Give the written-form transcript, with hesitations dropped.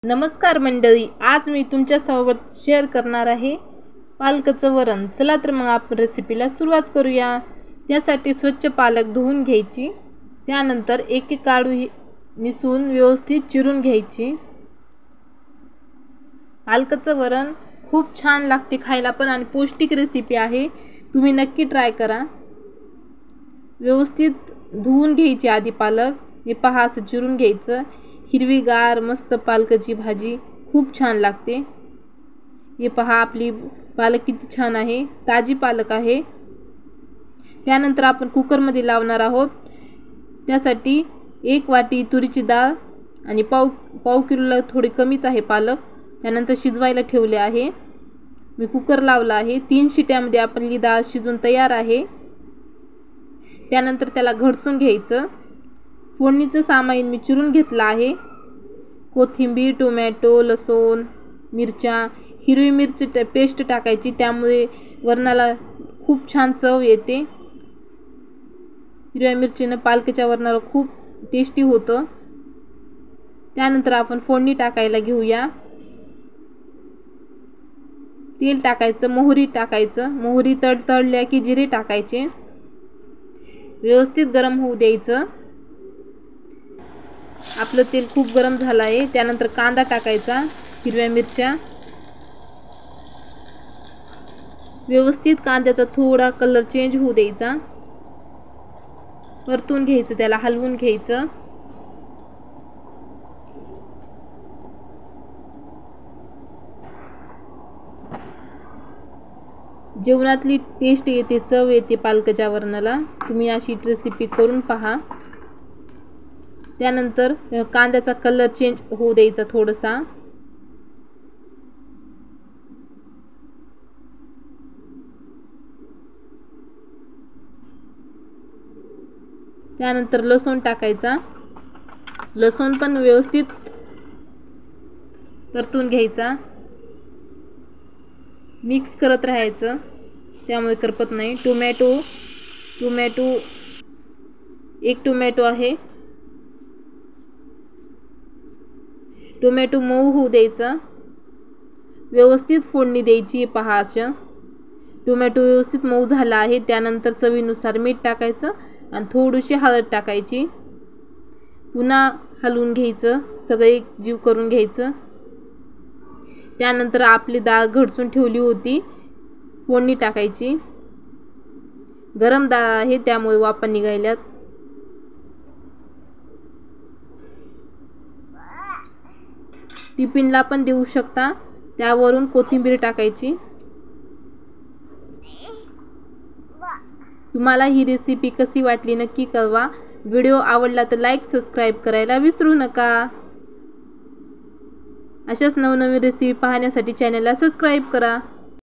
नमस्कार मंडळी, आज मी तुमच्यासोबत शेअर करणार आहे पालकाचं वरण। चला तर मग आपण रेसिपीला सुरुवात करूया। त्यासाठी स्वच्छ पालक धुवून घ्यायची, त्यानंतर एक एक काढू निसून व्यवस्थित चिरून घ्यायची। पालकाचं वरण खूप छान लागते खायला पण आणि पौष्टिक रेसिपी आहे, तुम्ही नक्की ट्राय करा। व्यवस्थित धुवून घ्यायची आधी पालक, हे पहा असं चिरून घ्यायचं। हिरवीगार मस्त पालकाची भाजी खूप छान लागते। हे पहा आपली पालक किती छान आहे, ताजी पालक आहे। त्यानंतर आपण कुकरमध्ये लावणार आहोत। त्यासाठी 1 वाटी तुरीची डाळ आणि पाव किलोला थोडी कमीच आहे पालक, त्यानंतर शिजवायला ठेवले आहे। मी कुकर लावला आहे, 3 शिट्यामध्ये आपली डाळ शिजून तयार आहे। त्यानंतर त्याला घडसून घ्यायचं। फोडणीचं सामान मी चिरून घेतलं आहे। कोथिंबीर, टोमॅटो, लसूण, मिरच्या, हिरवी मिरची पेस्ट टाकायची, त्यामुळे वरणाला खूप छान चव येते। हिरव्या मिरचीने पालकाच्या वरणाला खूप टेस्टी होतं। त्यानंतर आपण फोडणी टाकायला घेऊया। तेल टाकायचं, मोहरी टाकायचं। मोहरी तळल्या की जिरे टाकायचे, व्यवस्थित गरम होऊ द्यायचं। आपलं तेल खूप गरम झालं आहे। त्यानंतर कांदा टाकायचा, हिरव्या मिरच्या, व्यवस्थित कांद्याचा थोडा कलर चेंज होऊ द्यायचा, परतून घ्यायचं, त्याला हलवून घ्यायचं। जेवणातली टेस्ट येते, चव येते पालकाच्या वरणाला, तुम्ही अशी रेसिपी करून पहा। त्यानंतर कांद्याचा कलर चेंज होऊ द्यायचा थोडासा। त्यानंतर लसूण टाकायचा, लसूण पण व्यवस्थित परतून घ्यायचा, मिक्स करत राहायचं, त्यामुळे करपत नाही। टोमॅटो 1 टोमॅटो आहे, टोमॅटो मऊ होऊ द्यायचा, व्यवस्थित फोडणी द्यायची। पहा असं टोमॅटो व्यवस्थित मऊ झाला आहे। त्यानंतर चवीनुसार मीठ टाकायचं आणि थोडीशी हळद टाकायची, पुन्हा हलवून घ्यायचं, सगळं एकजीव करून घ्यायचं। त्यानंतर आपली डाळ घडसून ठेवली होती, फोडणी टाकायची। गरम डाळ आहे त्यामुळे वाफा निघायल्यात। टिफिनला पण देऊ शकता, त्यावरून कोथिंबीर टाकायची। तुम्हाला ही रेसिपी कशी वाटली नक्की कळवा। व्हिडिओ आवडला तर लाईक, सबस्क्राईब करायला विसरू नका। अशाच नवनवीन रेसिपी पाहण्यासाठी चॅनलला सबस्क्राईब करा।